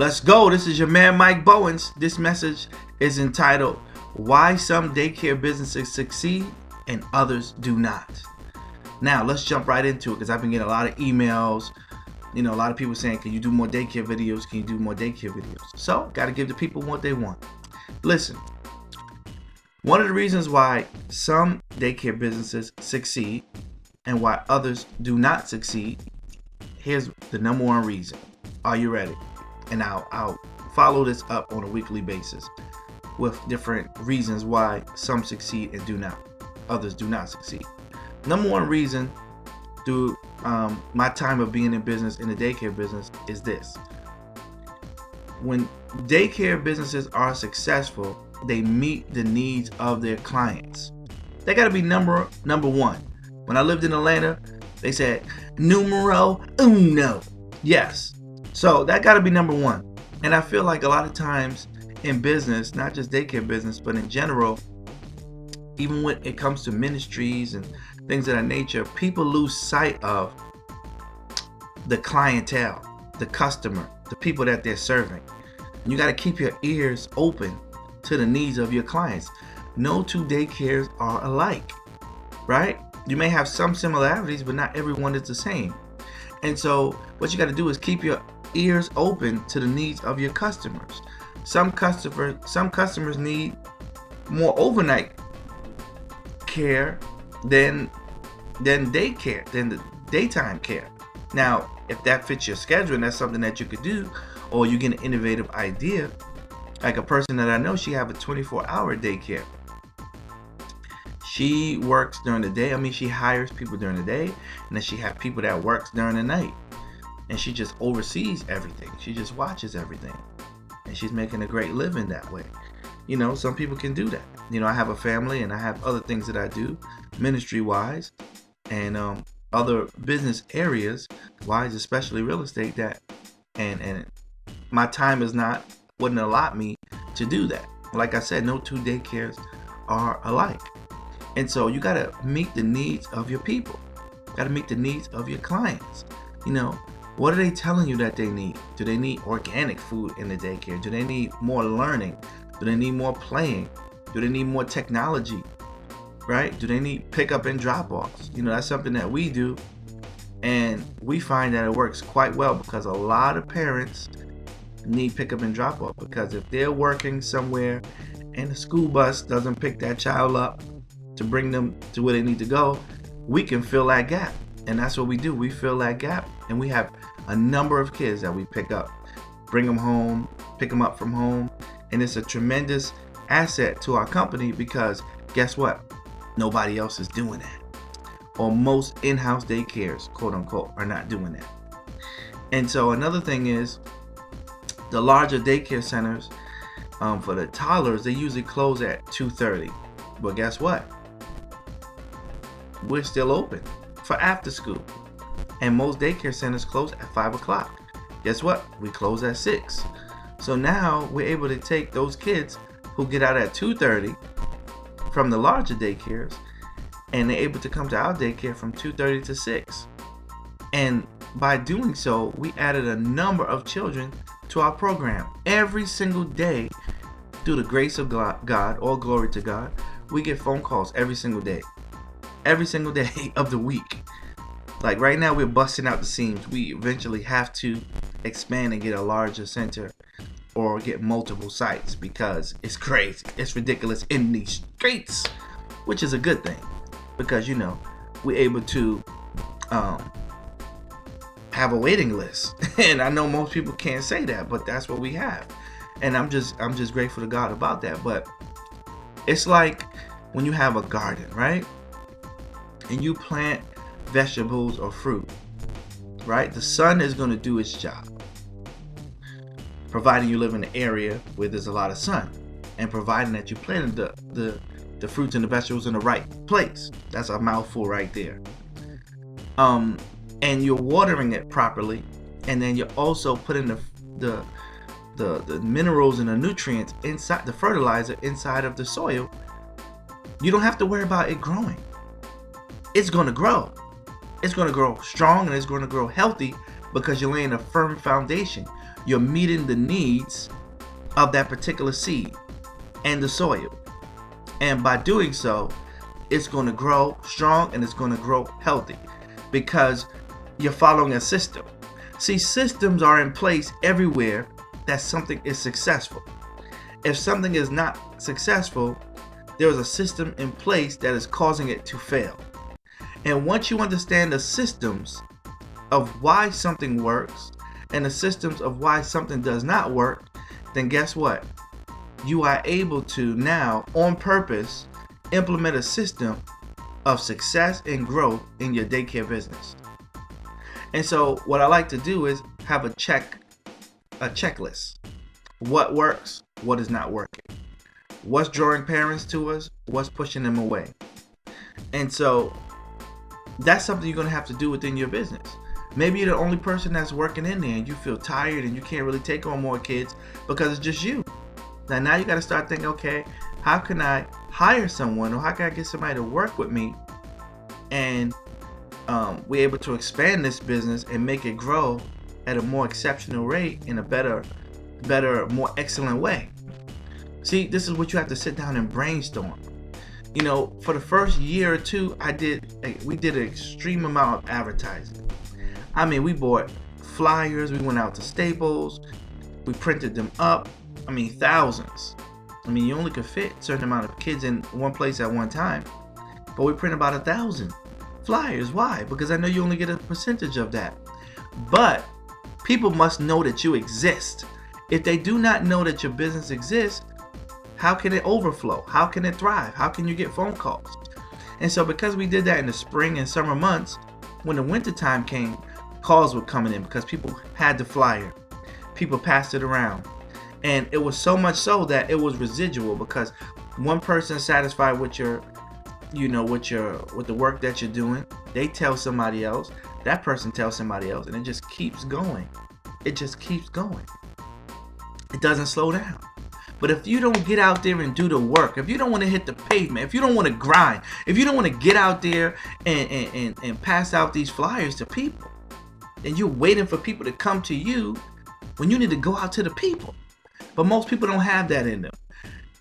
Let's go. This is your man Mike Bowens. This message is entitled Why Some Daycare Businesses Succeed and Others Do Not. Now let's jump right into it, because I've been getting a lot of emails. A lot of people saying, can you do more daycare videos? Can you do more daycare videos? So got to give the people what they want. Listen, one of the reasons why some daycare businesses succeed and why others do not succeed, here's the number one reason. Are you ready? And I'll follow this up on a weekly basis with different reasons why some succeed and others do not succeed. Number one reason through my time of being in business, in the daycare business, is this. When daycare businesses are successful, they meet the needs of their clients. They got to be number one. When I lived in Atlanta, they said numero uno. Yes. So that got to be number one. And I feel like a lot of times in business, not just daycare business, but in general, even when it comes to ministries and things of that nature, people lose sight of the clientele, the customer, the people that they're serving. And you got to keep your ears open to the needs of your clients. No two daycares are alike, right? You may have some similarities, but not everyone is the same. And so what you got to do is keep your ears open to the needs of your customers. Some customers need more overnight care than daycare, than the daytime care. Now, if that fits your schedule and that's something that you could do, or you get an innovative idea, like a person that I know, she have a 24-hour daycare. She works during the day. She hires people during the day, and then she have people that works during the night. And she just oversees everything. She just watches everything. And she's making a great living that way. Some people can do that. I have a family and I have other things that I do ministry-wise and other business areas wise, especially real estate, that and my time wouldn't allot me to do that. Like I said, no two daycares are alike. And so you got to meet the needs of your people. Got to meet the needs of your clients. What are they telling you that they need? Do they need organic food in the daycare? Do they need more learning? Do they need more playing? Do they need more technology? Right? Do they need pickup and drop-offs? That's something that we do, and we find that it works quite well, because a lot of parents need pickup and drop-off, because if they're working somewhere and the school bus doesn't pick that child up to bring them to where they need to go, we can fill that gap. And that's what we do. We fill that gap, and we have a number of kids that we pick up, bring them home, pick them up from home. And it's a tremendous asset to our company, because guess what? Nobody else is doing that. Or most in-house daycares, quote unquote, are not doing that. And so another thing is, the larger daycare centers, for the toddlers, they usually close at 2:30. But guess what? We're still open for after school. And most daycare centers close at 5 o'clock. Guess what? We close at 6. So now we're able to take those kids who get out at 2:30 from the larger daycares, and they're able to come to our daycare from 2:30 to 6. And by doing so, we added a number of children to our program. Every single day, through the grace of God, all glory to God, we get phone calls every single day. Every single day of the week. Like right now, we're busting out the seams. We eventually have to expand and get a larger center or get multiple sites, because it's crazy. It's ridiculous in these streets, which is a good thing, because we're able to have a waiting list. And I know most people can't say that, but that's what we have. And I'm just grateful to God about that. But it's like when you have a garden, right? And you plant vegetables or fruit, right? The sun is going to do its job, providing you live in an area where there's a lot of sun, and providing that you planted the fruits and the vegetables in the right place. That's a mouthful right there. And you're watering it properly, and then you're also putting the minerals and the nutrients inside, the fertilizer inside of the soil. You don't have to worry about it growing. It's going to grow. It's going to grow strong, and it's going to grow healthy, because you're laying a firm foundation. you're meeting the needs of that particular seed and the soil. And by doing so, it's going to grow strong and it's going to grow healthy because you're following a system. See, systems are in place everywhere that something is successful. If something is not successful, there is a system in place that is causing it to fail. And once you understand the systems of why something works and the systems of why something does not work, then guess what? You are able to now, on purpose, implement a system of success and growth in your daycare business. And so what I like to do is have a checklist. What works, what is not working. What's drawing parents to us, what's pushing them away. And so that's something you're going to have to do within your business. Maybe you're the only person that's working in there and you feel tired and you can't really take on more kids because it's just you. Now you got to start thinking, okay, how can I hire someone, or how can I get somebody to work with me and we're able to expand this business and make it grow at a more exceptional rate in a better, more excellent way. See, this is what you have to sit down and brainstorm. You know, for the first year or two, we did an extreme amount of advertising. I mean, we bought flyers, we went out to Staples, we printed them up. I mean, thousands. I mean, you only could fit a certain amount of kids in one place at one time. But we print about 1,000 flyers. Why? Because I know you only get a percentage of that. But people must know that you exist. If they do not know that your business exists, how can it overflow? How can it thrive? How can you get phone calls? And so because we did that in the spring and summer months, when the winter time came, calls were coming in because people had the flyer. People passed it around. And it was so much so that it was residual because one person satisfied with your, with the work that you're doing, they tell somebody else, that person tells somebody else, and it just keeps going. It just keeps going. It doesn't slow down. But if you don't get out there and do the work, if you don't want to hit the pavement, if you don't want to grind, if you don't want to get out there and pass out these flyers to people, and you're waiting for people to come to you when you need to go out to the people. But most people don't have that in them.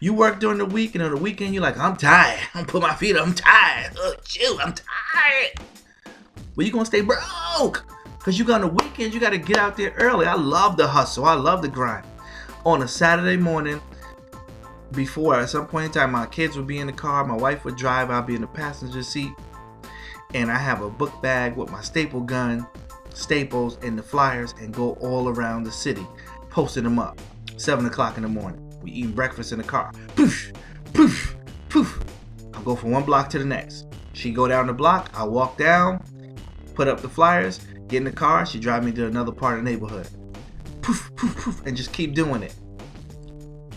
You work during the week, and on the weekend you're like, I'm tired. I'm put my feet up. I'm tired. Shoot, I'm tired. Well, you're going to stay broke. Because you got on the weekends, you got to get out there early. I love the hustle. I love the grind. On a Saturday morning, before at some point in time, my kids would be in the car. My wife would drive. I'll be in the passenger seat. And I have a book bag with my staple gun, staples, and the flyers, and go all around the city, posting them up. 7 o'clock in the morning. We eating breakfast in the car. Poof, poof, poof. I'll go from one block to the next. She go down the block. I walk down, put up the flyers, get in the car. She drive me to another part of the neighborhood. Poof, poof, poof, and just keep doing it.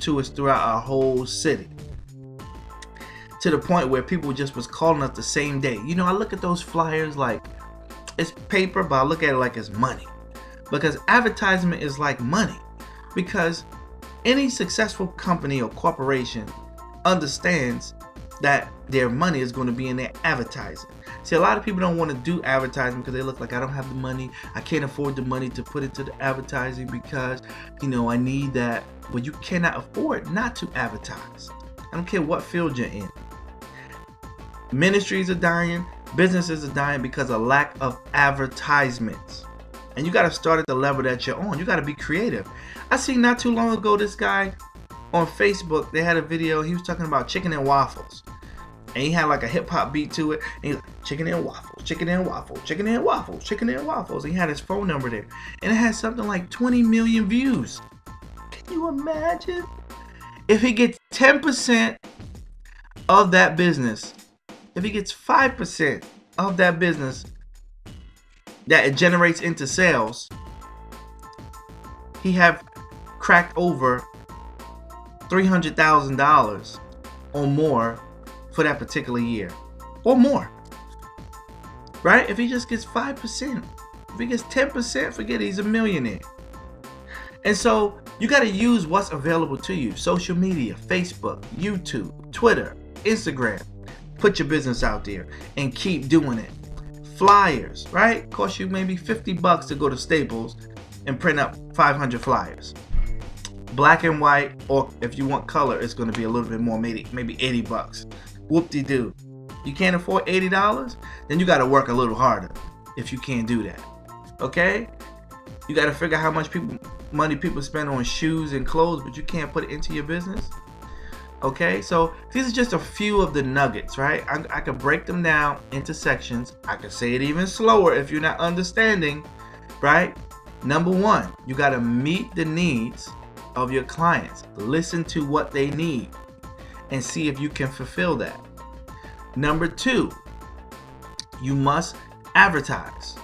To us throughout our whole city. To the point where people just was calling us the same day. You know, I look at those flyers like it's paper, but I look at it like it's money. Because advertisement is like money. Because any successful company or corporation understands that their money is going to be in their advertising. See, a lot of people don't want to do advertising because they look like, I don't have the money. I can't afford the money to put into the advertising because, I need that. Well, you cannot afford not to advertise. I don't care what field you're in. Ministries are dying. Businesses are dying because of lack of advertisements. And you got to start at the level that you're on. You got to be creative. I seen not too long ago this guy on Facebook. They had a video. He was talking about chicken and waffles. And he had like a hip hop beat to it. And he was like, chicken and waffles, chicken and waffles, chicken and waffles, chicken and waffles. And he had his phone number there. And it had something like 20 million views. Can you imagine? If he gets 10% of that business, if he gets 5% of that business that it generates into sales, he have cracked over $300,000 or more for that particular year, or more, right? If he just gets 5%, if he gets 10%, forget it, he's a millionaire. And so you got to use what's available to you. Social media, Facebook, YouTube, Twitter, Instagram. Put your business out there and keep doing it. Flyers, right? Cost you maybe $50 to go to Staples and print up 500 flyers. Black and white, or if you want color, it's going to be a little bit more, maybe 80 bucks. Whoop-de-doo. You can't afford $80? Then you got to work a little harder if you can't do that. Okay? You got to figure out how much money people spend on shoes and clothes, but you can't put it into your business. Okay, so these are just a few of the nuggets, right? I could break them down into sections. I could say it even slower if you're not understanding, right? Number one, you got to meet the needs of your clients. Listen to what they need and see if you can fulfill that. Number two, you must advertise.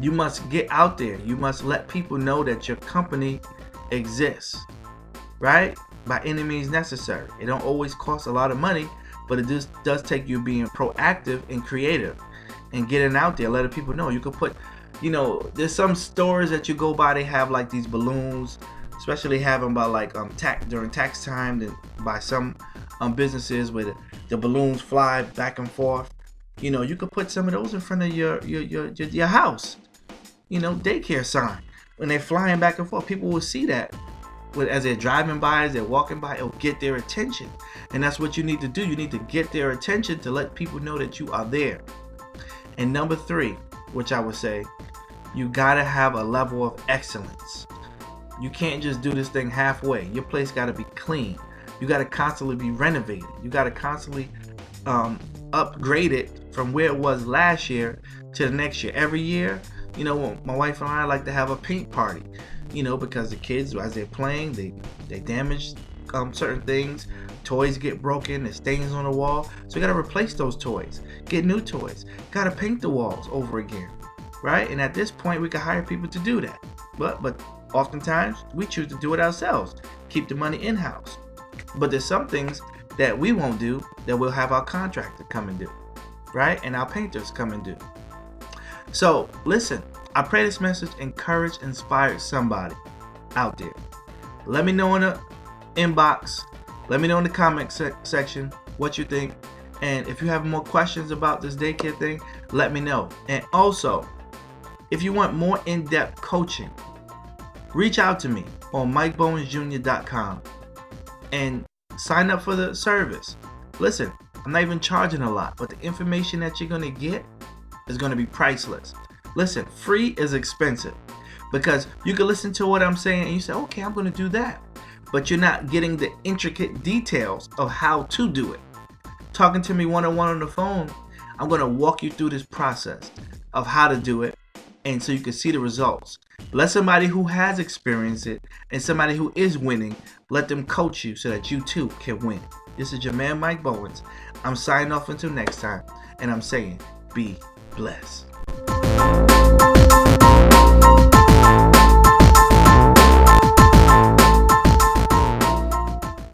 You must get out there. You must let people know that your company exists, right? By any means necessary. It don't always cost a lot of money, but it just does take you being proactive and creative and getting out there, letting people know. You could put, there's some stores that you go by, they have like these balloons, especially have them by like during tax time, then by some businesses where the balloons fly back and forth. You could put some of those in front of your house. Daycare sign. When they're flying back and forth, people will see that. As they're driving by, as they're walking by, it'll get their attention. And that's what you need to do. You need to get their attention to let people know that you are there. And number three, which I would say, you gotta have a level of excellence. You can't just do this thing halfway. Your place gotta be clean. You gotta constantly be renovated. You gotta constantly upgrade it from where it was last year to the next year. Every year, my wife and I like to have a paint party. Because the kids, as they're playing, they damage certain things. Toys get broken, there's stains on the wall. So you gotta replace those toys, get new toys. Gotta paint the walls over again, right? And at this point, we can hire people to do that. But oftentimes, we choose to do it ourselves. Keep the money in-house. But there's some things that we won't do that we'll have our contractor come and do, right? And our painters come and do. So listen. I pray this message inspired somebody out there. Let me know in the inbox. Let me know in the comment section what you think. And if you have more questions about this daycare thing, let me know. And also, if you want more in-depth coaching, reach out to me on MikeBowensJr.com and sign up for the service. Listen, I'm not even charging a lot, but the information that you're going to get is going to be priceless. Listen, free is expensive because you can listen to what I'm saying and you say, okay, I'm going to do that. But you're not getting the intricate details of how to do it. Talking to me one-on-one on the phone, I'm going to walk you through this process of how to do it and so you can see the results. Let somebody who has experienced it and somebody who is winning, let them coach you so that you too can win. This is your man, Mike Bowens. I'm signing off until next time, and I'm saying, be blessed.